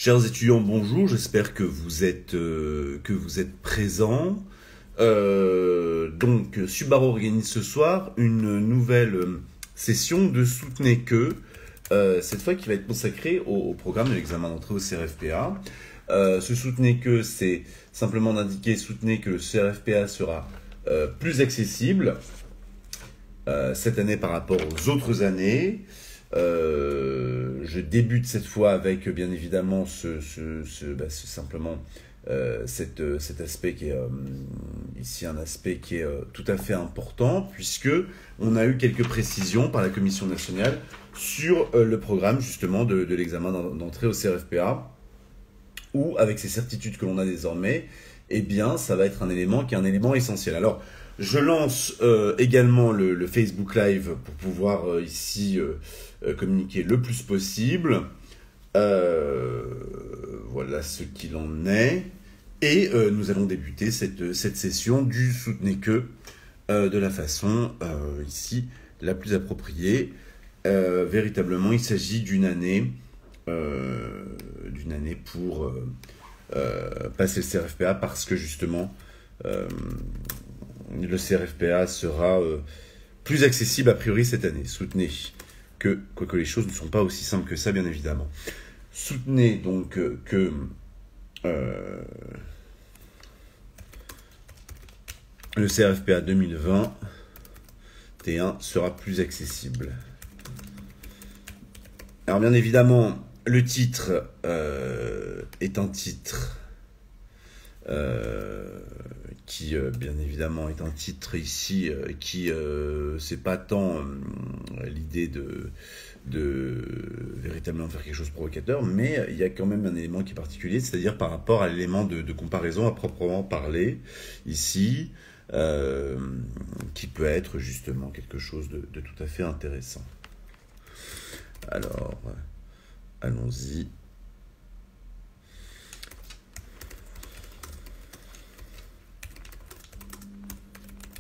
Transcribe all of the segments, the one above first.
Chers étudiants, bonjour, j'espère que vous êtes présents. Donc, Subaru organise ce soir une nouvelle session de Soutenez que, cette fois qui va être consacrée au programme de l'examen d'entrée au CRFPA. Ce Soutenez que, c'est simplement d'indiquer Soutenez que le CRFPA sera plus accessible cette année par rapport aux autres années. Je débute cette fois avec bien évidemment cet aspect qui est ici un aspect qui est tout à fait important, puisque on a eu quelques précisions par la Commission nationale sur le programme justement de l'examen d'entrée au CRFPA, où avec ces certitudes que l'on a désormais, eh bien ça va être un élément qui est un élément essentiel. Alors je lance également le Facebook Live pour pouvoir ici communiquer le plus possible. Voilà ce qu'il en est. Et nous allons débuter cette session du Soutenez que de la façon ici la plus appropriée. Véritablement, il s'agit d'une année pour passer le CRFPA, parce que justement le CRFPA sera plus accessible a priori cette année. Soutenez que, quoique les choses ne sont pas aussi simples que ça, bien évidemment. Soutenez donc que le CRFPA 2021 sera plus accessible. Alors bien évidemment, le titre est un titre qui, bien évidemment, est un titre ici qui, c'est pas tant l'idée de véritablement faire quelque chose de provocateur, mais il y a quand même un élément qui est particulier, c'est-à-dire par rapport à l'élément de comparaison à proprement parler, ici, qui peut être justement quelque chose de tout à fait intéressant. Alors, allons-y.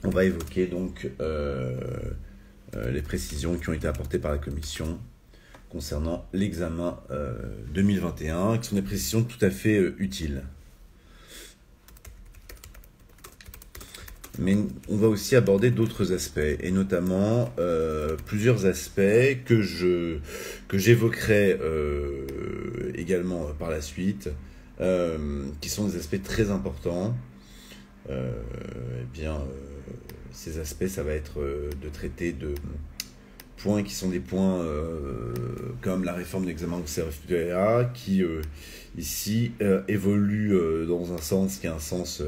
On va évoquer donc les précisions qui ont été apportées par la Commission concernant l'examen 2021, qui sont des précisions tout à fait utiles. Mais on va aussi aborder d'autres aspects, et notamment plusieurs aspects que j'évoquerai également par la suite, qui sont des aspects très importants. Ces aspects, ça va être de traiter de points qui sont des points comme la réforme de l'examen au CRFPA, qui ici évolue dans un sens qui est un sens,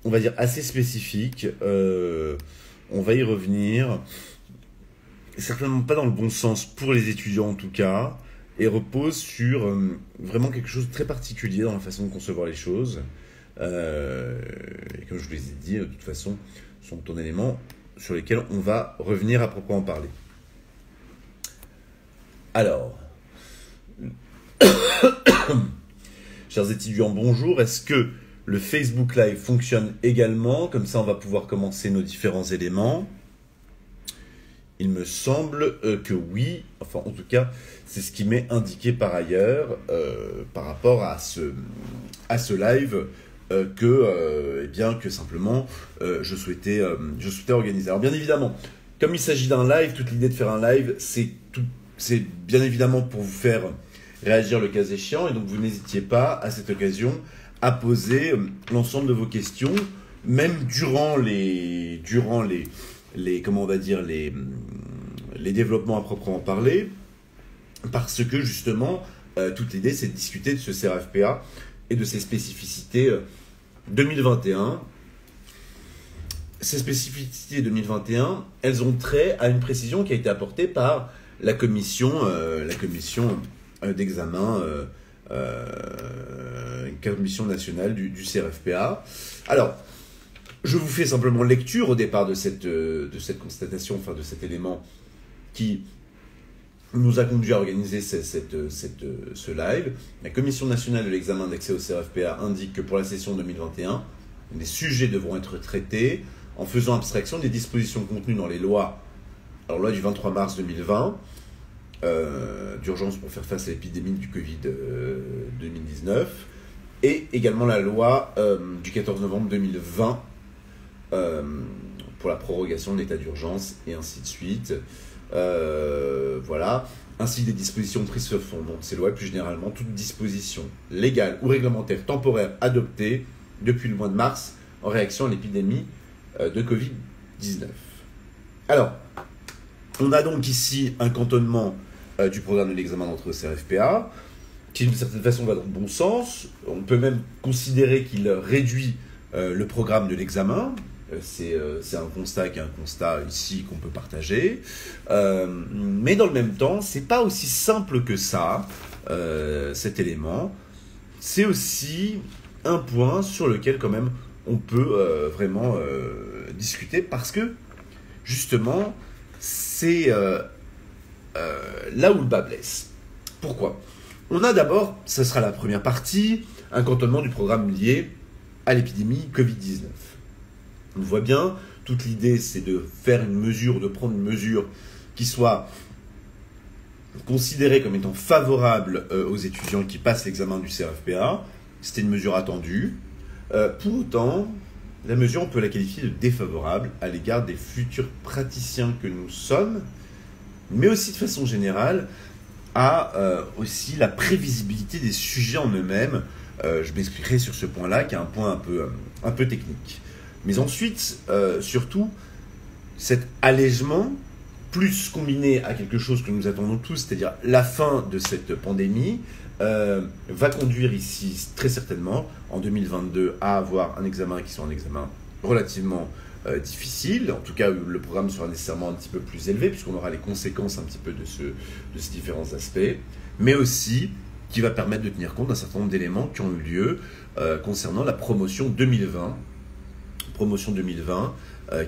on va dire, assez spécifique. On va y revenir, certainement pas dans le bon sens pour les étudiants en tout cas, et repose sur vraiment quelque chose de très particulier dans la façon de concevoir les choses. Et comme je vous l'ai dit, de toute façon, sont autant d'éléments sur lesquels on va revenir à proprement parler. Alors, chers étudiants, bonjour. Est-ce que le Facebook Live fonctionne également? Comme ça, on va pouvoir commencer nos différents éléments. Il me semble que oui. Enfin, en tout cas, c'est ce qui m'est indiqué par ailleurs par rapport à ce live. Que simplement je souhaitais organiser. Alors bien évidemment, comme il s'agit d'un live, toute l'idée de faire un live, c'est bien évidemment pour vous faire réagir le cas échéant, et donc vous n'hésitiez pas à cette occasion à poser l'ensemble de vos questions, même durant les comment on va dire les développements à proprement parler, parce que justement toute l'idée c'est de discuter de ce CRFPA et de ses spécificités 2021. Ces spécificités 2021, elles ont trait à une précision qui a été apportée par la commission d'examen, commission nationale du CRFPA. Alors, je vous fais simplement lecture au départ de cette constatation, enfin de cet élément qui nous a conduit à organiser ce live. La Commission nationale de l'examen d'accès au CRFPA indique que pour la session 2021, les sujets devront être traités en faisant abstraction des dispositions contenues dans les lois. Alors, loi du 23 mars 2020, d'urgence pour faire face à l'épidémie du Covid-19, 2019, et également la loi du 14 novembre 2020 pour la prorogation de l'état d'urgence, et ainsi de suite. Voilà. Ainsi que des dispositions prises sur fondement de ces lois, et plus généralement toute disposition légale ou réglementaire temporaire adoptée depuis le mois de mars en réaction à l'épidémie de Covid-19. Alors, on a donc ici un cantonnement du programme de l'examen d'entrée au CRFPA, qui d'une certaine façon va dans le bon sens. On peut même considérer qu'il réduit le programme de l'examen. C'est un constat qui est un constat ici qu'on peut partager. Mais dans le même temps, c'est pas aussi simple que ça, cet élément. C'est aussi un point sur lequel quand même on peut vraiment discuter, parce que justement, c'est là où le bas blesse. Pourquoi ? On a d'abord, ce sera la première partie, un cantonnement du programme lié à l'épidémie Covid-19. On voit bien, toute l'idée c'est de faire une mesure, de prendre une mesure qui soit considérée comme étant favorable aux étudiants qui passent l'examen du CRFPA. C'était une mesure attendue. Pour autant, la mesure, on peut la qualifier de défavorable à l'égard des futurs praticiens que nous sommes, mais aussi de façon générale à aussi la prévisibilité des sujets en eux-mêmes. Je m'expliquerai sur ce point-là, qui est un point un peu technique. Mais ensuite, surtout, cet allègement, plus combiné à quelque chose que nous attendons tous, c'est-à-dire la fin de cette pandémie, va conduire ici, très certainement, en 2022, à avoir un examen qui soit un examen relativement difficile. En tout cas, le programme sera nécessairement un petit peu plus élevé, puisqu'on aura les conséquences un petit peu de ces différents aspects, mais aussi qui va permettre de tenir compte d'un certain nombre d'éléments qui ont eu lieu concernant la promotion 2020. Promotion 2020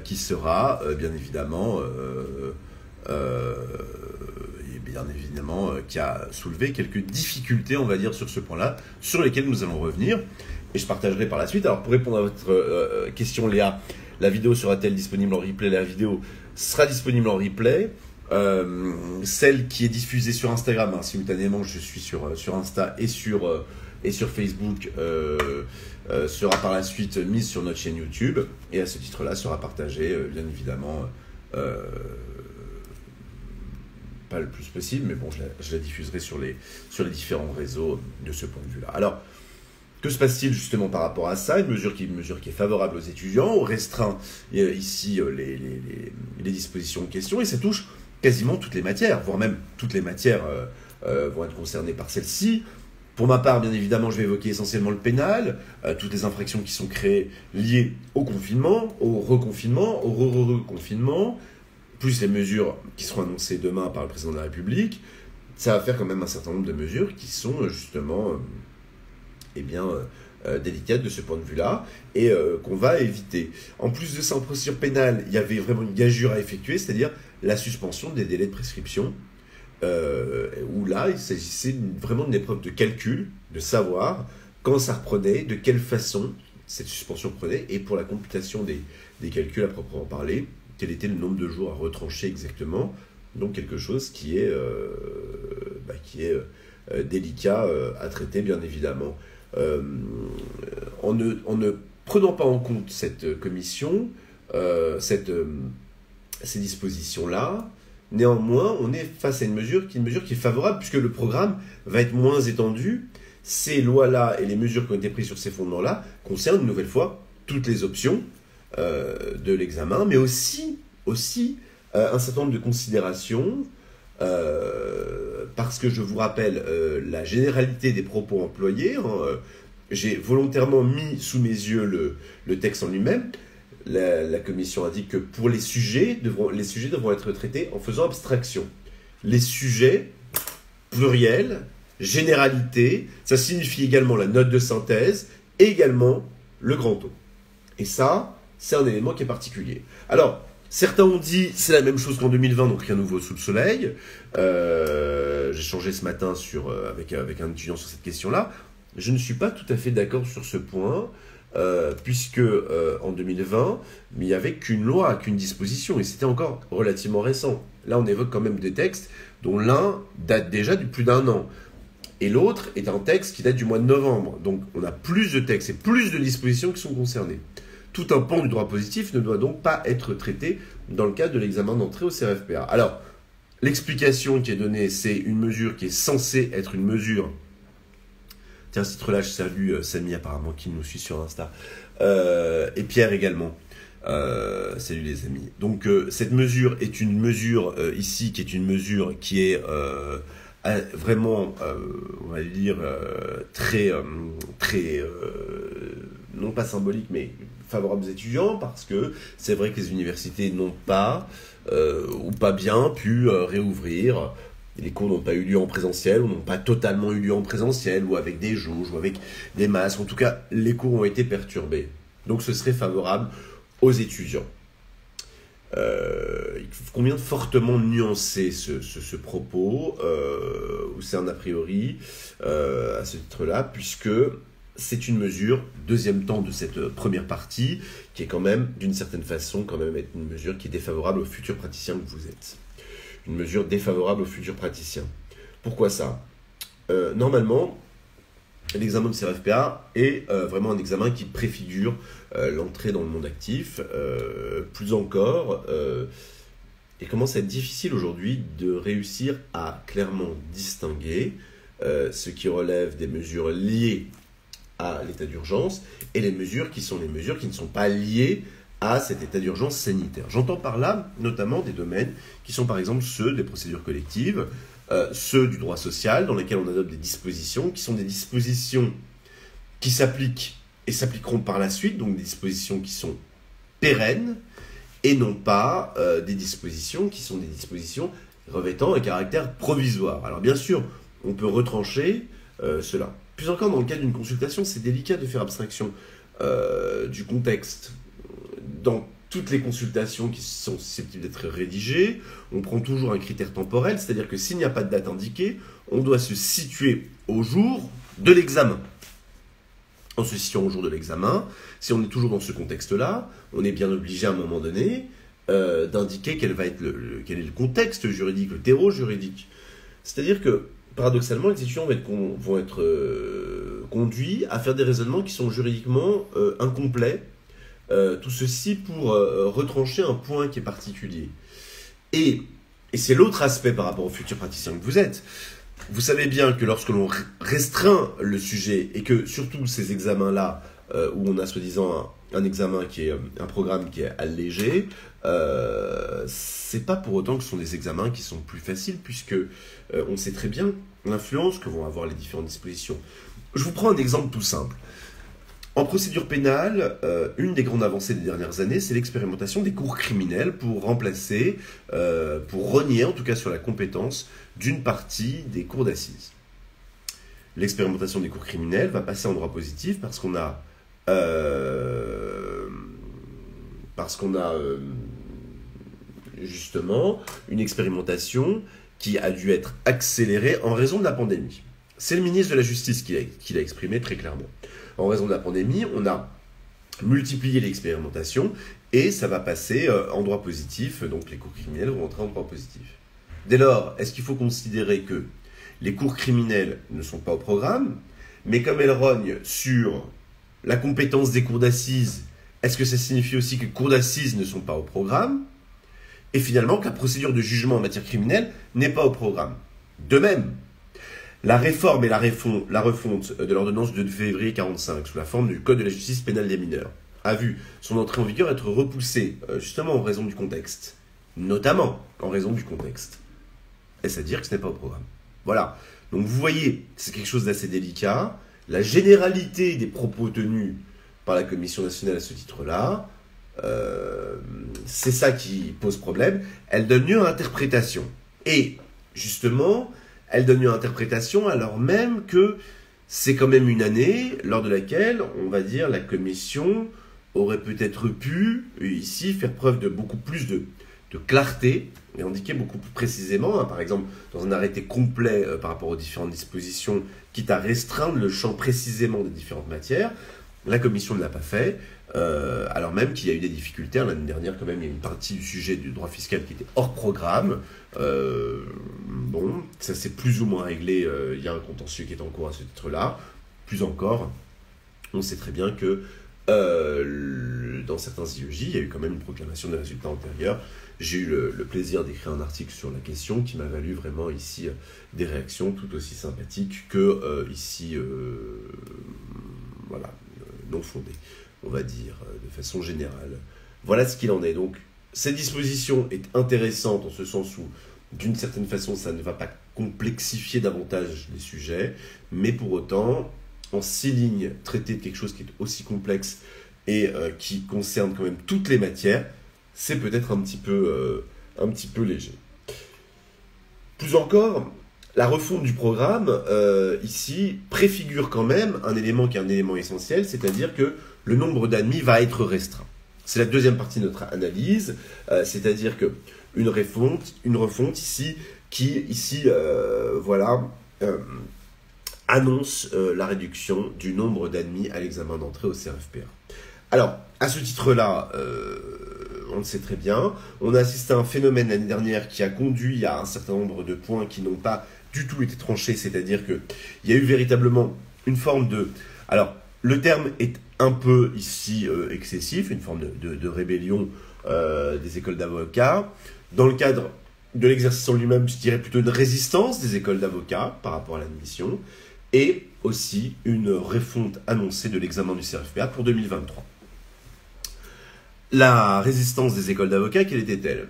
qui sera bien évidemment qui a soulevé quelques difficultés, on va dire, sur ce point-là, sur lesquelles nous allons revenir, et je partagerai par la suite. Alors, pour répondre à votre question, Léa, la vidéo sera-t-elle disponible en replay ? La vidéo sera disponible en replay. Celle qui est diffusée sur Instagram, simultanément, je suis sur Insta et sur Facebook, sera par la suite mise sur notre chaîne YouTube, et à ce titre-là sera partagée, bien évidemment, pas le plus possible, mais bon, je la diffuserai sur les différents réseaux de ce point de vue-là. Alors, que se passe-t-il justement par rapport à ça ? Une mesure qui est favorable aux étudiants, on restreint ici les dispositions en question, et ça touche quasiment toutes les matières, voire même toutes les matières vont être concernées par celle-ci. Pour ma part, bien évidemment, je vais évoquer essentiellement le pénal, toutes les infractions qui sont créées liées au confinement, au reconfinement, au re-reconfinement, plus les mesures qui seront annoncées demain par le président de la République. Ça va faire quand même un certain nombre de mesures qui sont justement délicates de ce point de vue-là, et qu'on va éviter. En plus de ça, en procédure pénale, il y avait vraiment une gageure à effectuer, c'est-à-dire la suspension des délais de prescription, où là, il s'agissait vraiment d'une épreuve de calcul, de savoir quand ça reprenait, de quelle façon cette suspension prenait, et pour la computation des calculs à proprement parler, quel était le nombre de jours à retrancher exactement. Donc quelque chose qui est délicat à traiter, bien évidemment. En ne prenant pas en compte cette commission, ces dispositions-là, néanmoins, on est face à une mesure qui est favorable, puisque le programme va être moins étendu. Ces lois-là et les mesures qui ont été prises sur ces fondements-là concernent une nouvelle fois toutes les options de l'examen, mais aussi un certain nombre de considérations, parce que je vous rappelle la généralité des propos employés. J'ai volontairement mis sous mes yeux le texte en lui-même. La commission indique que pour les sujets devront être traités en faisant abstraction. Les sujets, pluriel, généralité, ça signifie également la note de synthèse, et également le grand O. Et ça, c'est un élément qui est particulier. Alors, certains ont dit c'est la même chose qu'en 2020, donc rien de nouveau sous le soleil. J'ai changé ce matin avec un étudiant sur cette question-là. Je ne suis pas tout à fait d'accord sur ce point, puisque en 2020, il n'y avait qu'une loi, qu'une disposition, et c'était encore relativement récent. Là, on évoque quand même des textes dont l'un date déjà de plus d'un an. et l'autre est un texte qui date du mois de novembre. Donc on a plus de textes et plus de dispositions qui sont concernées. Tout un pan du droit positif ne doit donc pas être traité dans le cadre de l'examen d'entrée au CRFPA. Alors, l'explication qui est donnée, c'est une mesure qui est censée être une mesure... Tiens, à ce titre-là, je salue Samy apparemment qui nous suit sur Insta. Et Pierre également. Salut les amis. Donc cette mesure est une mesure ici qui est une mesure qui est vraiment, on va dire, très, non pas symbolique, mais favorable aux étudiants, parce que c'est vrai que les universités n'ont pas, ou pas bien, pu réouvrir. Les cours n'ont pas eu lieu en présentiel, ou n'ont pas totalement eu lieu en présentiel, ou avec des jauges, ou avec des masques. En tout cas, les cours ont été perturbés. Donc ce serait favorable aux étudiants. Il convient de fortement nuancer ce propos, ou c'est un a priori, à ce titre-là, puisque c'est une mesure, deuxième temps de cette première partie, qui est quand même, d'une certaine façon, quand même être une mesure qui est défavorable aux futurs praticiens que vous êtes. Une mesure défavorable aux futurs praticiens. Pourquoi ça ? Normalement, l'examen de CRFPA est vraiment un examen qui préfigure l'entrée dans le monde actif. Plus encore, il commence à être difficile aujourd'hui de réussir à clairement distinguer ce qui relève des mesures liées à l'état d'urgence et les mesures qui sont les mesures qui ne sont pas liées à cet état d'urgence sanitaire. J'entends par là notamment des domaines qui sont par exemple ceux des procédures collectives, ceux du droit social, dans lesquels on adopte des dispositions, qui sont des dispositions qui s'appliquent et s'appliqueront par la suite, donc des dispositions qui sont pérennes, et non pas des dispositions qui sont des dispositions revêtant un caractère provisoire. Alors bien sûr, on peut retrancher cela. Plus encore, dans le cas d'une consultation, c'est délicat de faire abstraction du contexte. Dans toutes les consultations qui sont susceptibles d'être rédigées, on prend toujours un critère temporel, c'est-à-dire que s'il n'y a pas de date indiquée, on doit se situer au jour de l'examen. En se situant au jour de l'examen, si on est toujours dans ce contexte-là, on est bien obligé à un moment donné d'indiquer quel est le contexte juridique, le terreau juridique. C'est-à-dire que, paradoxalement, les étudiants vont être conduits à faire des raisonnements qui sont juridiquement incomplets. Tout ceci pour retrancher un point qui est particulier. Et c'est l'autre aspect par rapport aux futurs praticiens que vous êtes. Vous savez bien que lorsque l'on restreint le sujet, et que surtout ces examens-là, où on a soi-disant un examen qui est un programme qui est allégé, c'est pas pour autant que ce sont des examens qui sont plus faciles, puisque on sait très bien l'influence que vont avoir les différentes dispositions. Je vous prends un exemple tout simple. En procédure pénale, une des grandes avancées des dernières années, c'est l'expérimentation des cours criminels pour remplacer, pour renier en tout cas sur la compétence d'une partie des cours d'assises. L'expérimentation des cours criminels va passer en droit positif parce qu'on a, justement une expérimentation qui a dû être accélérée en raison de la pandémie. C'est le ministre de la Justice qui l'a exprimé très clairement. En raison de la pandémie, on a multiplié l'expérimentation et ça va passer en droit positif, donc les cours criminels vont entrer en droit positif. Dès lors, est-ce qu'il faut considérer que les cours criminels ne sont pas au programme, mais comme elles rognent sur la compétence des cours d'assises, est-ce que ça signifie aussi que les cours d'assises ne sont pas au programme, et finalement que la procédure de jugement en matière criminelle n'est pas au programme? De même, la réforme et la refonte de l'ordonnance du 2 février 1945, sous la forme du Code de la justice pénale des mineurs, a vu son entrée en vigueur être repoussée, justement en raison du contexte. Notamment en raison du contexte. Est-ce à dire que ce n'est pas au programme? Voilà. Donc vous voyez, c'est quelque chose d'assez délicat. La généralité des propos tenus par la Commission nationale à ce titre-là, c'est ça qui pose problème. Elle donne lieu à interprétation. Et, justement, elle donne lieu à interprétation alors même que c'est quand même une année lors de laquelle, on va dire, la Commission aurait peut-être pu, ici, faire preuve de beaucoup plus de clarté et indiquer beaucoup plus précisément, par exemple, dans un arrêté complet par rapport aux différentes dispositions, quitte à restreindre le champ précisément des différentes matières. La Commission ne l'a pas fait. alors même qu'il y a eu des difficultés. L'année dernière, quand même, il y a une partie du sujet du droit fiscal qui était hors programme. Bon, ça s'est plus ou moins réglé. Il y a un contentieux qui est en cours à ce titre-là. Plus encore, on sait très bien que dans certains IEJ, il y a eu quand même une proclamation des résultats antérieurs. J'ai eu le plaisir d'écrire un article sur la question qui m'a valu vraiment ici des réactions tout aussi sympathiques que ici, voilà, non fondées, on va dire, de façon générale. Voilà ce qu'il en est. Donc, cette disposition est intéressante en ce sens où, d'une certaine façon, ça ne va pas complexifier davantage les sujets, mais pour autant, en 6 lignes, traiter de quelque chose qui est aussi complexe et qui concerne quand même toutes les matières, c'est peut-être un petit peu léger. Plus encore, la refonte du programme, ici, préfigure quand même un élément qui est un élément essentiel, c'est-à-dire que le nombre d'admis va être restreint. C'est la deuxième partie de notre analyse, c'est-à-dire que une refonte ici, qui ici, voilà, annonce la réduction du nombre d'admis à l'examen d'entrée au CRFPA. Alors, à ce titre-là, on le sait très bien, on a assisté à un phénomène l'année dernière qui a conduit à un certain nombre de points qui n'ont pas du tout été tranchés, c'est-à-dire qu'il y a eu véritablement une forme de... Alors, le terme est un peu ici excessif, une forme de rébellion des écoles d'avocats. Dans le cadre de l'exercice en lui-même, je dirais plutôt une résistance des écoles d'avocats par rapport à l'admission, et aussi une refonte annoncée de l'examen du CRFPA pour 2023. La résistance des écoles d'avocats, quelle était-elle ?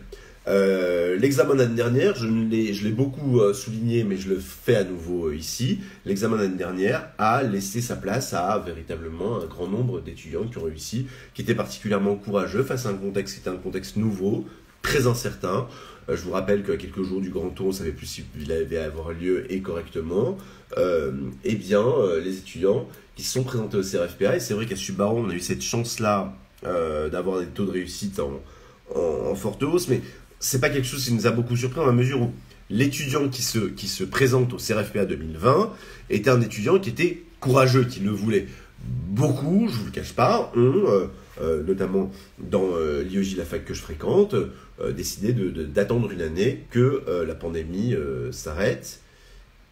L'examen d'année dernière, je l'ai beaucoup souligné, mais je le fais à nouveau ici. L'examen d'année dernière a laissé sa place à véritablement un grand nombre d'étudiants qui ont réussi, qui étaient particulièrement courageux face à un contexte qui était un contexte nouveau, très incertain. Je vous rappelle qu'à quelques jours du grand tour, on ne savait plus s'il allait avoir lieu et correctement. Eh bien, les étudiants qui se sont présentés au CRFPA, et c'est vrai qu'à Subaru, on a eu cette chance-là d'avoir des taux de réussite en forte hausse, mais c'est pas quelque chose qui nous a beaucoup surpris dans la mesure où l'étudiant qui se présente au CRFPA 2020 était un étudiant qui était courageux, qui le voulait. Beaucoup, je vous le cache pas, ont, notamment dans l'IEJ, la fac que je fréquente, décidé d'attendre une année que la pandémie s'arrête.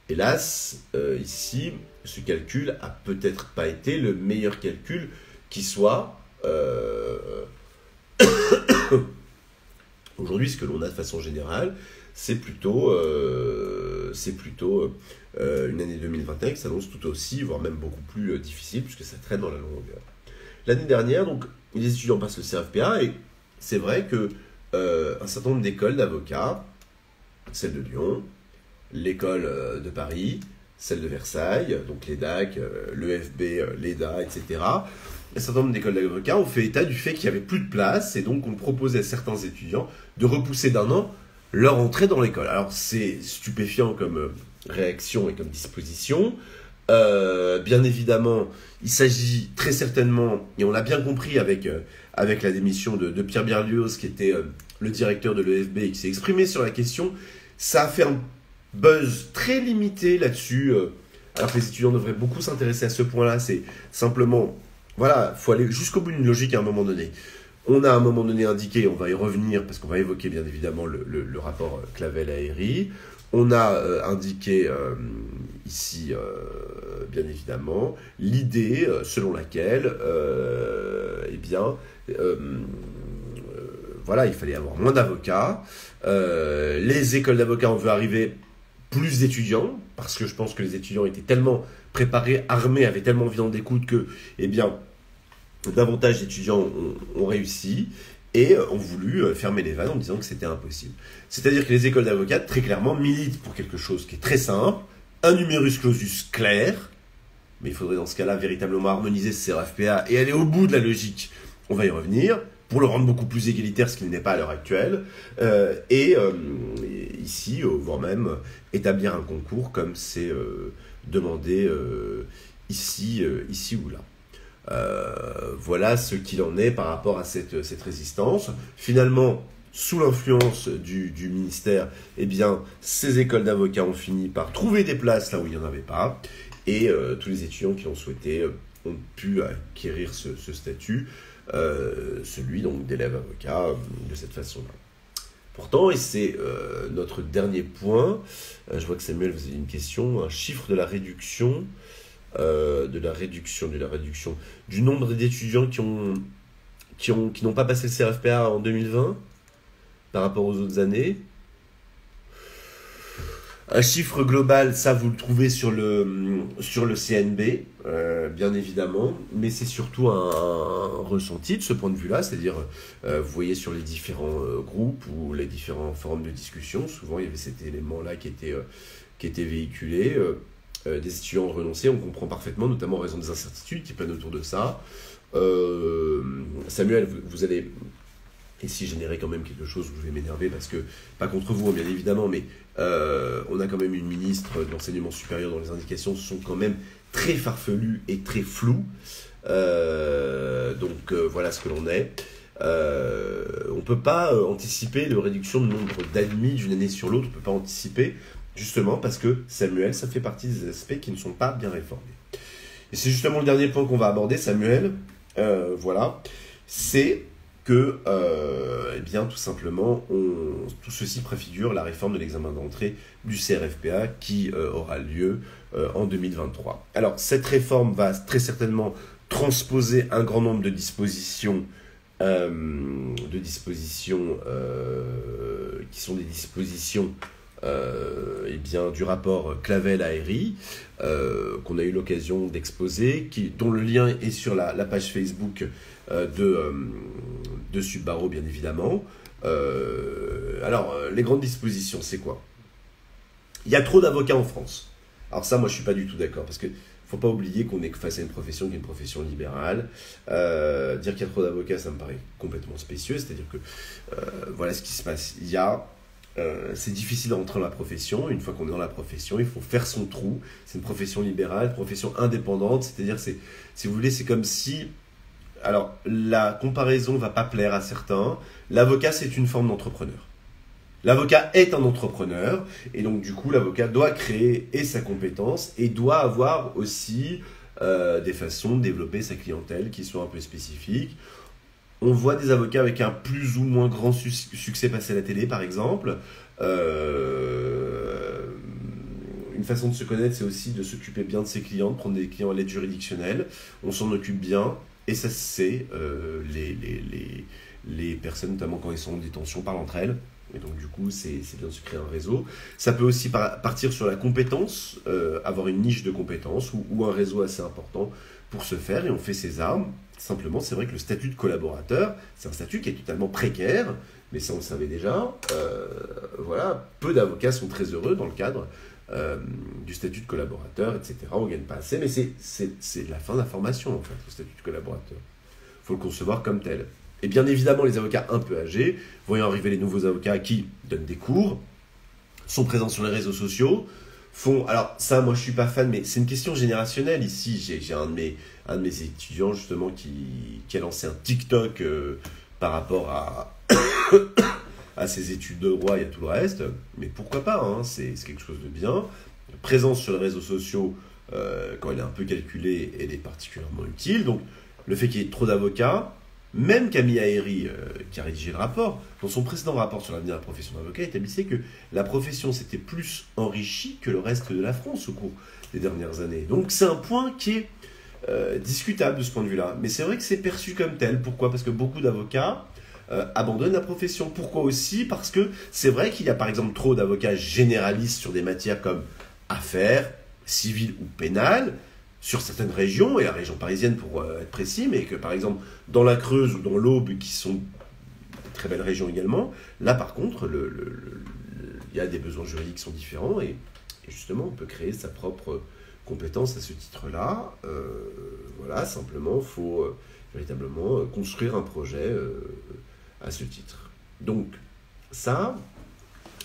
Hélas, ici, ce calcul a peut-être pas été le meilleur calcul qui soit. Aujourd'hui, ce que l'on a de façon générale, c'est plutôt une année 2021 qui s'annonce tout aussi, voire même beaucoup plus difficile, puisque ça traîne dans la longueur. L'année dernière, donc, les étudiants passent le CRFPA, et c'est vrai que un certain nombre d'écoles d'avocats, celle de Lyon, l'école de Paris, celle de Versailles, donc l'EDAC, l'EFB, l'EDA, etc., un certain nombre d'écoles d'avocats ont fait état du fait qu'il n'y avait plus de place et donc on proposait à certains étudiants de repousser d'1 an leur entrée dans l'école. Alors c'est stupéfiant comme réaction et comme disposition. Bien évidemment, il s'agit très certainement, et on l'a bien compris avec la démission de Pierre Berlioz, qui était le directeur de l'EFB et qui s'est exprimé sur la question, ça a fait un buzz très limité là-dessus, alors que les étudiants devraient beaucoup s'intéresser à ce point-là. C'est simplement... Voilà, il faut aller jusqu'au bout d'une logique à un moment donné. On a à un moment donné indiqué, on va y revenir parce qu'on va évoquer bien évidemment le rapport Clavel-Aéry. On a indiqué ici, bien évidemment, l'idée selon laquelle, eh bien, voilà, il fallait avoir moins d'avocats. Les écoles d'avocats, on veut arriver plus d'étudiants, parce que je pense que les étudiants étaient tellement préparés, armés, avaient tellement envie d'en découdre que, eh bien, davantage d'étudiants ont réussi et ont voulu fermer les vannes en disant que c'était impossible. C'est-à-dire que les écoles d'avocats, très clairement, militent pour quelque chose qui est très simple, un numerus clausus clair, mais il faudrait dans ce cas-là véritablement harmoniser ce CRFPA et aller au bout de la logique. On va y revenir, pour le rendre beaucoup plus égalitaire, ce qu'il n'est pas à l'heure actuelle, et ici, voire même établir un concours comme c'est demandé ici ou là. Voilà ce qu'il en est par rapport à cette résistance. Finalement, sous l'influence du ministère, eh bien, ces écoles d'avocats ont fini par trouver des places là où il n'y en avait pas, et tous les étudiants qui l'ont souhaité ont pu acquérir ce statut. celui donc d'élève avocat de cette façon-là. Pourtant, et c'est notre dernier point, je vois que Samuel vous a une question, un chiffre de la réduction du nombre d'étudiants qui n'ont pas passé le CRFPA en 2020 par rapport aux autres années. Un chiffre global, ça vous le trouvez sur le CNB, bien évidemment, mais c'est surtout un ressenti de ce point de vue-là, c'est-à-dire, vous voyez sur les différents groupes ou les différents forums de discussion, souvent il y avait cet élément-là qui était véhiculé, des étudiants ont renoncé, on comprend parfaitement, notamment en raison des incertitudes qui planent autour de ça. Samuel, vous allez ici générer quand même quelque chose où je vais m'énerver parce que, pas contre vous bien évidemment, mais on a quand même une ministre de l'enseignement supérieur dont les indications sont quand même très farfelues et très floues. Donc voilà ce que l'on est. On ne peut pas anticiper de réduction de nombre d'admis d'une année sur l'autre, on ne peut pas anticiper, justement parce que, Samuel, ça fait partie des aspects qui ne sont pas bien réformés. Et c'est justement le dernier point qu'on va aborder, Samuel, voilà, c'est que, eh bien, tout simplement, tout ceci préfigure la réforme de l'examen d'entrée du CRFPA qui aura lieu en 2023. Alors, cette réforme va très certainement transposer un grand nombre de dispositions qui sont des dispositions eh bien, du rapport Clavel-Aéry, qu'on a eu l'occasion d'exposer, dont le lien est sur la page Facebook de Subbaro, bien évidemment. Alors, les grandes dispositions, c'est quoi? Il y a trop d'avocats en France. Alors ça, moi, je ne suis pas du tout d'accord, parce que faut pas oublier qu'on est face à une profession qui est une profession libérale. Dire qu'il y a trop d'avocats, ça me paraît complètement spécieux. C'est-à-dire que, voilà ce qui se passe. C'est difficile d'entrer dans la profession. Une fois qu'on est dans la profession, il faut faire son trou. C'est une profession libérale, une profession indépendante. C'est-à-dire, si vous voulez, c'est comme si... Alors, la comparaison ne va pas plaire à certains. L'avocat, c'est une forme d'entrepreneur. L'avocat est un entrepreneur, et donc du coup, l'avocat doit créer sa compétence et doit avoir aussi des façons de développer sa clientèle qui sont un peu spécifiques. On voit des avocats avec un plus ou moins grand succès passer à la télé, par exemple. Une façon de se connaître, c'est aussi de s'occuper bien de ses clients, de prendre des clients à l'aide juridictionnelle. On s'en occupe bien, et ça c'est les personnes, notamment quand elles sont en détention, parlent entre elles. Et donc du coup, c'est bien de se créer un réseau. Ça peut aussi partir sur la compétence, avoir une niche de compétences ou un réseau assez important pour se faire, et on fait ses armes. Simplement, c'est vrai que le statut de collaborateur, c'est un statut qui est totalement précaire, mais ça on le savait déjà. Voilà, peu d'avocats sont très heureux dans le cadre du statut de collaborateur, etc. On ne gagne pas assez, mais c'est la fin de la formation, en fait, le statut de collaborateur. Il faut le concevoir comme tel. Et bien évidemment, les avocats un peu âgés, voyant arriver les nouveaux avocats qui donnent des cours, sont présents sur les réseaux sociaux, font... Alors ça, moi je suis pas fan, mais c'est une question générationnelle ici. J'ai un de mes étudiants justement qui a lancé un TikTok par rapport à ses études de droit et à tout le reste. Mais pourquoi pas, hein, c'est quelque chose de bien. Présence sur les réseaux sociaux, quand elle est un peu calculée, elle est particulièrement utile. Donc le fait qu'il y ait trop d'avocats... Même Camille Aéry, qui a rédigé le rapport, dans son précédent rapport sur l'avenir de la profession d'avocat, établissait que la profession s'était plus enrichie que le reste de la France au cours des dernières années. Donc c'est un point qui est discutable de ce point de vue-là. Mais c'est vrai que c'est perçu comme tel. Pourquoi? Parce que beaucoup d'avocats abandonnent la profession. Pourquoi aussi? Parce que c'est vrai qu'il y a par exemple trop d'avocats généralistes sur des matières comme affaires, civiles ou pénales, sur certaines régions, et la région parisienne pour être précis, mais que par exemple dans la Creuse ou dans l'Aube, qui sont de très belles régions également, là par contre, il y a des besoins juridiques qui sont différents, et justement on peut créer sa propre compétence à ce titre-là. Voilà, simplement il faut véritablement construire un projet à ce titre. Donc ça,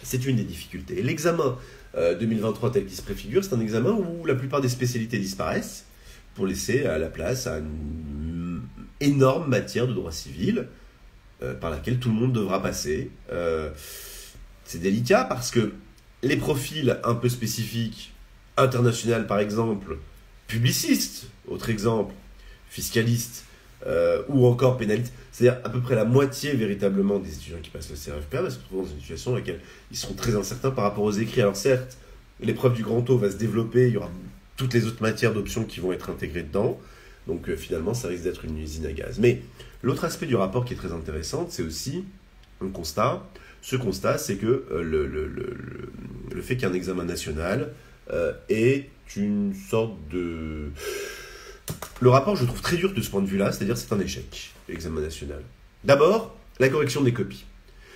c'est une des difficultés. L'examen 2023 tel qu'il se préfigure, c'est un examen où la plupart des spécialités disparaissent pour laisser à la place à une énorme matière de droit civil par laquelle tout le monde devra passer. C'est délicat parce que les profils un peu spécifiques, international par exemple, publiciste, autre exemple, fiscaliste, ou encore pénalité. C'est-à-dire à peu près la moitié véritablement des étudiants qui passent le CRFPA va se retrouver dans une situation dans laquelle ils seront très incertains par rapport aux écrits. Alors certes, l'épreuve du grand O va se développer, il y aura toutes les autres matières d'options qui vont être intégrées dedans. Donc finalement, ça risque d'être une usine à gaz. Mais l'autre aspect du rapport qui est très intéressant, c'est aussi un constat. Ce constat, c'est que le fait qu'il y ait un examen national est une sorte de... Le rapport, je le trouve très dur de ce point de vue-là, c'est-à-dire c'est un échec, l'examen national. D'abord, la correction des copies.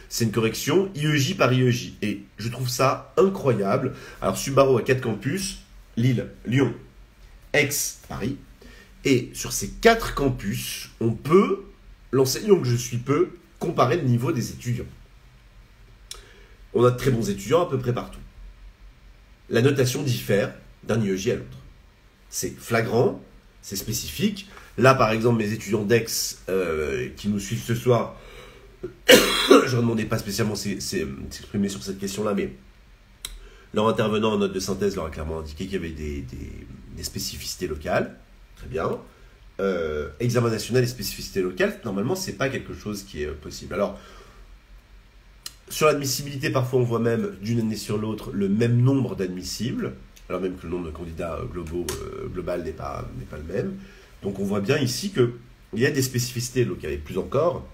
C'est une correction IEJ par IEJ. Et je trouve ça incroyable. Alors, Subaru a 4 campus, Lille, Lyon, Aix, Paris. Et sur ces 4 campus, on peut, l'enseignant que je suis peut, comparer le niveau des étudiants. On a de très bons étudiants à peu près partout. La notation diffère d'un IEJ à l'autre. C'est flagrant, c'est spécifique. Là, par exemple, mes étudiants d'Aix qui nous suivent ce soir, je ne demandais pas spécialement s'exprimer sur cette question-là, mais leur intervenant en note de synthèse leur a clairement indiqué qu'il y avait des spécificités locales. Très bien. Examen national et spécificité locale, normalement, ce n'est pas quelque chose qui est possible. Alors, sur l'admissibilité, parfois, on voit même d'une année sur l'autre le même nombre d'admissibles, alors même que le nombre de candidats global n'est pas le même. Donc, on voit bien ici qu'il y a des spécificités locales. Et plus encore,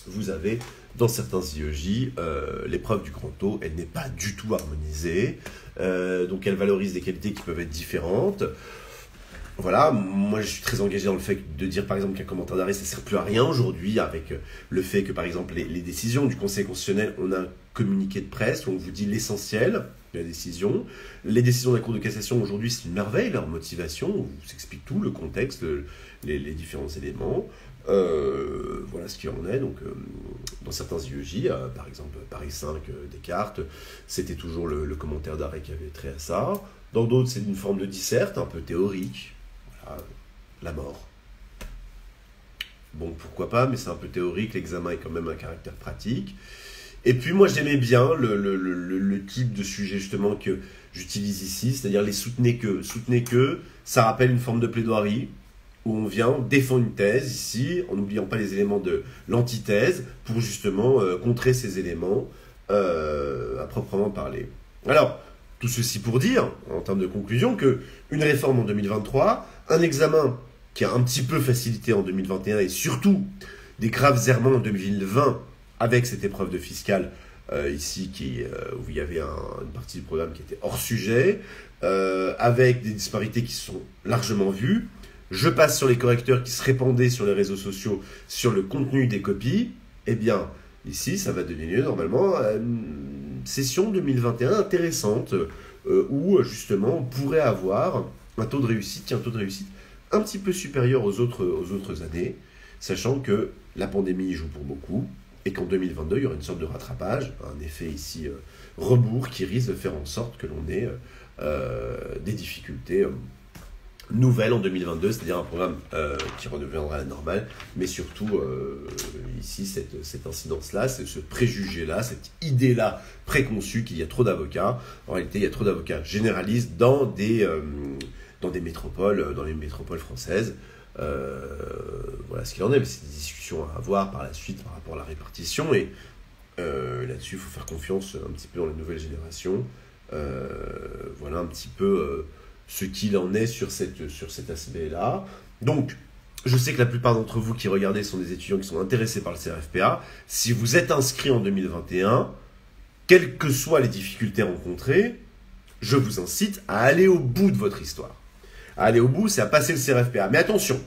vous avez, dans certains IEJ, l'épreuve du grand O, elle n'est pas du tout harmonisée. Donc, elle valorise des qualités qui peuvent être différentes. Voilà, moi je suis très engagé dans le fait de dire par exemple qu'un commentaire d'arrêt ça ne sert plus à rien aujourd'hui avec le fait que par exemple les décisions du Conseil constitutionnel, on a un communiqué de presse où on vous dit l'essentiel de la décision. Les décisions de la Cour de cassation aujourd'hui c'est une merveille, leur motivation, on vous explique tout, le contexte, les différents éléments. Voilà ce qu'il en est. Donc, dans certains IEJ, par exemple Paris 5, Descartes, c'était toujours le commentaire d'arrêt qui avait trait à ça. Dans d'autres, c'est une forme de disserte, un peu théorique. Voilà, la mort. Bon, pourquoi pas, mais c'est un peu théorique, l'examen est quand même un caractère pratique. Et puis moi, j'aimais bien le type de sujet justement que j'utilise ici, c'est-à-dire les soutenez que. Soutenez que, ça rappelle une forme de plaidoirie, où on vient défendre une thèse ici, en n'oubliant pas les éléments de l'antithèse, pour justement contrer ces éléments à proprement parler. Alors, tout ceci pour dire, en termes de conclusion, qu'une réforme en 2023, un examen qui a un petit peu facilité en 2021 et surtout des graves errements en 2020 avec cette épreuve de fiscale ici où il y avait une partie du programme qui était hors sujet, avec des disparités qui sont largement vues. Je passe sur les correcteurs qui se répandaient sur les réseaux sociaux sur le contenu des copies. Eh bien, ici, ça va donner lieu normalement à une session 2021 intéressante où justement on pourrait avoir un taux de réussite un petit peu supérieur aux autres années, sachant que la pandémie joue pour beaucoup et qu'en 2022, il y aura une sorte de rattrapage, un effet ici rebours qui risque de faire en sorte que l'on ait des difficultés nouvelle en 2022, c'est-à-dire un programme qui redeviendra à la normale, mais surtout ici cette incidence-là, ce préjugé-là, cette idée-là préconçue qu'il y a trop d'avocats. En réalité, il y a trop d'avocats généralistes dans des métropoles, dans les métropoles françaises. Voilà ce qu'il en est, mais c'est des discussions à avoir par la suite par rapport à la répartition, et là-dessus, il faut faire confiance un petit peu dans la nouvelle génération. Voilà un petit peu ce qu'il en est sur cet aspect-là. Donc, je sais que la plupart d'entre vous qui regardez sont des étudiants qui sont intéressés par le CRFPA. Si vous êtes inscrit en 2021, quelles que soient les difficultés rencontrées, je vous incite à aller au bout de votre histoire. À aller au bout, c'est à passer le CRFPA. Mais attention,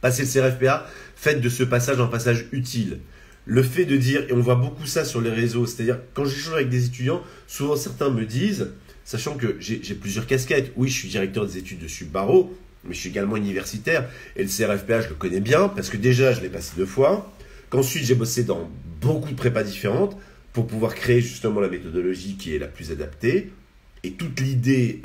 passer le CRFPA, faites de ce passage un passage utile. Le fait de dire, et on voit beaucoup ça sur les réseaux, c'est-à-dire quand j'échange avec des étudiants, souvent certains me disent, sachant que j'ai plusieurs casquettes. Oui, je suis directeur des études de Subaru, mais je suis également universitaire. Et le CRFPA, je le connais bien, parce que déjà, je l'ai passé 2 fois. Qu'ensuite, j'ai bossé dans beaucoup de prépas différentes pour pouvoir créer justement la méthodologie qui est la plus adaptée. Et toute l'idée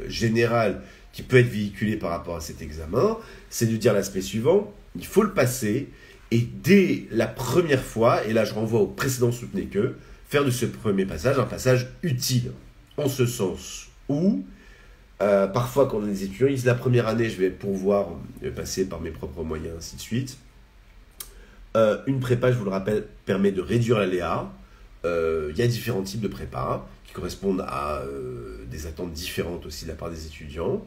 générale qui peut être véhiculée par rapport à cet examen, c'est de dire l'aspect suivant, il faut le passer. Et dès la première fois, et là je renvoie au précédent soutenez faire de ce premier passage un passage utile. En ce sens où Parfois, quand on a des étudiants, ils disent la première année, je vais pourvoir, passer par mes propres moyens, ainsi de suite. Une prépa, je vous le rappelle, permet de réduire l'aléa. Il y a différents types de prépa qui correspondent à des attentes différentes aussi de la part des étudiants.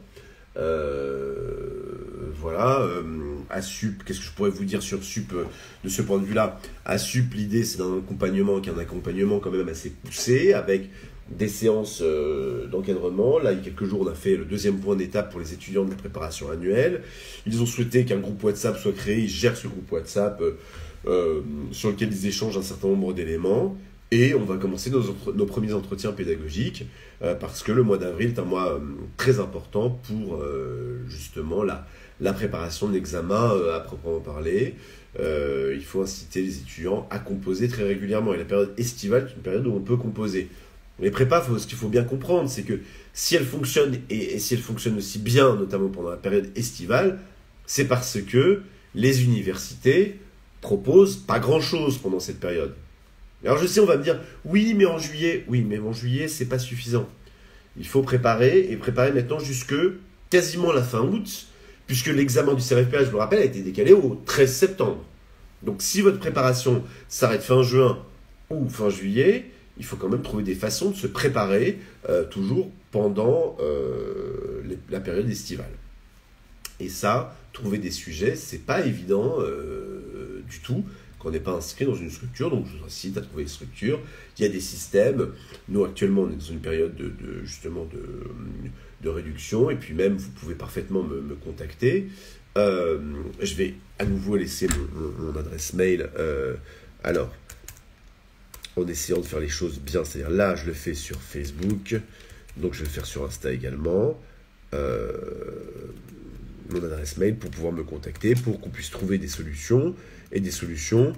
Voilà. À SUP, qu'est-ce que je pourrais vous dire sur SUP de ce point de vue-là? À SUP, l'idée, c'est d'un accompagnement qui est un accompagnement quand même assez poussé, avec des séances d'encadrement. Là, il y a quelques jours, on a fait le deuxième point d'étape pour les étudiants de la préparation annuelle. Ils ont souhaité qu'un groupe WhatsApp soit créé. Ils gèrent ce groupe WhatsApp sur lequel ils échangent un certain nombre d'éléments. Et on va commencer nos premiers entretiens pédagogiques parce que le mois d'avril est un mois très important pour justement la préparation de l'examen à proprement parler. Il faut inciter les étudiants à composer très régulièrement. Et la période estivale est une période où on peut composer. Les prépas, ce qu'il faut bien comprendre, c'est que si elles fonctionnent, et si elles fonctionnent aussi bien, notamment pendant la période estivale, c'est parce que les universités proposent pas grand-chose pendant cette période. Alors je sais, on va me dire, oui, mais en juillet, c'est pas suffisant. Il faut préparer maintenant jusque quasiment la fin août, puisque l'examen du CRFPA, je vous le rappelle, a été décalé au 13 septembre. Donc si votre préparation s'arrête fin juin ou fin juillet, il faut quand même trouver des façons de se préparer toujours pendant la période estivale. Et ça, trouver des sujets, c'est pas évident du tout quand on n'est pas inscrit dans une structure. Donc je vous incite à trouver des structures. Il y a des systèmes. Nous actuellement, on est dans une période justement de réduction. Et puis même, vous pouvez parfaitement me contacter. Je vais à nouveau laisser mon adresse mail. Alors, en essayant de faire les choses bien, c'est-à-dire là, je le fais sur Facebook. Donc je vais le faire sur Insta également. Mon adresse mail pour pouvoir me contacter, pour qu'on puisse trouver des solutions. Et des solutions,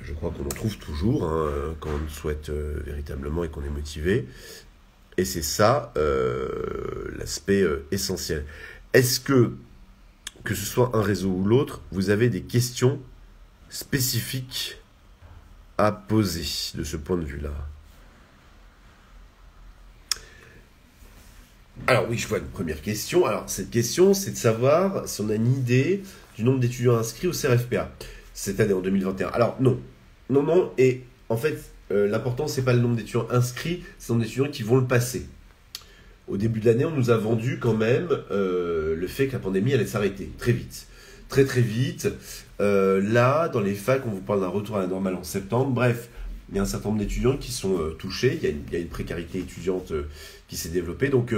je crois qu'on en trouve toujours quand on souhaite véritablement et qu'on est motivé. Et c'est ça l'aspect essentiel. Est-ce que ce soit un réseau ou l'autre, vous avez des questions spécifiques à poser de ce point de vue-là? Alors oui, je vois une première question. Alors cette question, c'est de savoir si on a une idée du nombre d'étudiants inscrits au CRFPA cette année en 2021. Alors non. Et en fait, l'important, c'est pas le nombre d'étudiants inscrits, c'est le nombre d'étudiants qui vont le passer. Au début de l'année, on nous a vendu quand même le fait que la pandémie allait s'arrêter très vite. Très très vite. Là, dans les facs, on vous parle d'un retour à la normale en septembre. Bref, il y a un certain nombre d'étudiants qui sont touchés. Il y a une précarité étudiante qui s'est développée. Donc,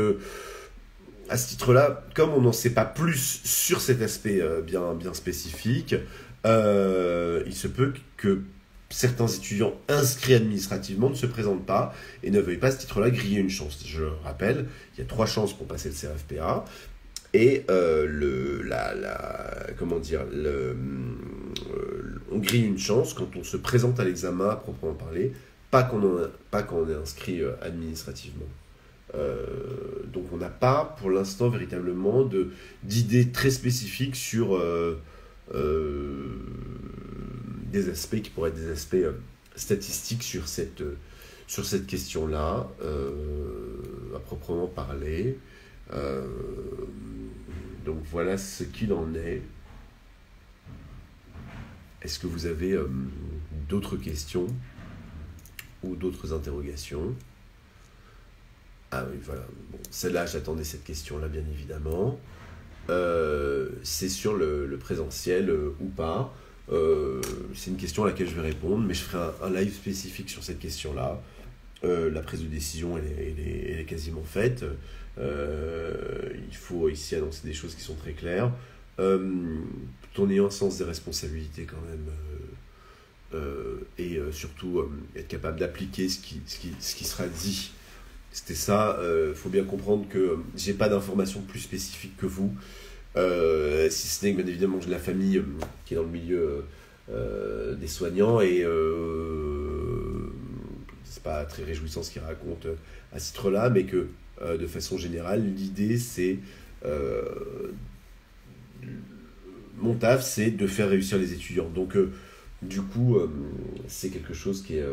à ce titre-là, comme on n'en sait pas plus sur cet aspect bien spécifique, il se peut que certains étudiants inscrits administrativement ne se présentent pas et ne veuillent pas à ce titre-là griller une chance. Je rappelle, il y a 3 chances pour passer le CRFPA. Et on grille une chance quand on se présente à l'examen à proprement parler, pas quand on est inscrit administrativement. Donc on n'a pas pour l'instant véritablement d'idées très spécifiques sur des aspects qui pourraient être des aspects statistiques sur cette question-là, à proprement parler. Donc voilà ce qu'il en est. Est-ce que vous avez d'autres questions ou d'autres interrogations? Ah oui, voilà. Bon, celle-là, j'attendais cette question-là, bien évidemment. C'est sur le présentiel ou pas. C'est une question à laquelle je vais répondre, mais je ferai un live spécifique sur cette question-là. La prise de décision, elle est quasiment faite. Il faut ici annoncer des choses qui sont très claires, tout en ayant un sens des responsabilités quand même, et surtout être capable d'appliquer ce qui sera dit. C'était ça. Faut bien comprendre que j'ai pas d'informations plus spécifiques que vous, si ce n'est que bien évidemment j'ai de la famille qui est dans le milieu des soignants, et c'est pas très réjouissant ce qu'ils racontent à ce titre-là, mais que de façon générale, l'idée c'est mon taf, c'est de faire réussir les étudiants. Donc du coup, c'est quelque chose qui est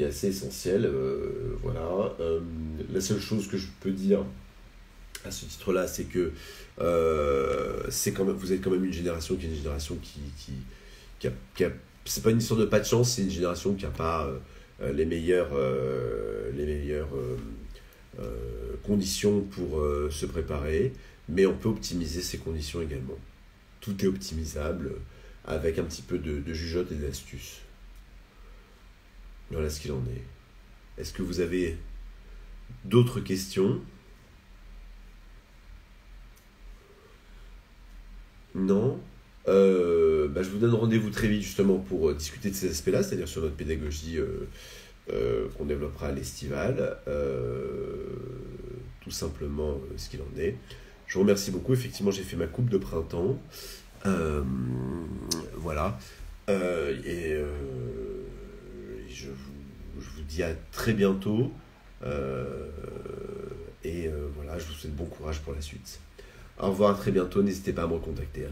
qui est assez essentiel. Voilà. La seule chose que je peux dire à ce titre-là, c'est que vous êtes quand même une génération qui est une génération c'est pas une histoire de pas de chance, c'est une génération qui n'a pas les meilleures conditions pour se préparer, mais on peut optimiser ces conditions également. Tout est optimisable avec un petit peu de jugeote et d'astuce. Voilà ce qu'il en est. Est-ce que vous avez d'autres questions? Non. Je vous donne rendez-vous très vite justement pour discuter de ces aspects-là, c'est-à-dire sur notre pédagogie qu'on développera à l'estival, tout simplement ce qu'il en est. Je vous remercie beaucoup, effectivement j'ai fait ma coupe de printemps, voilà, et je vous dis à très bientôt, voilà, je vous souhaite bon courage pour la suite. Au revoir, à très bientôt, n'hésitez pas à me recontacter.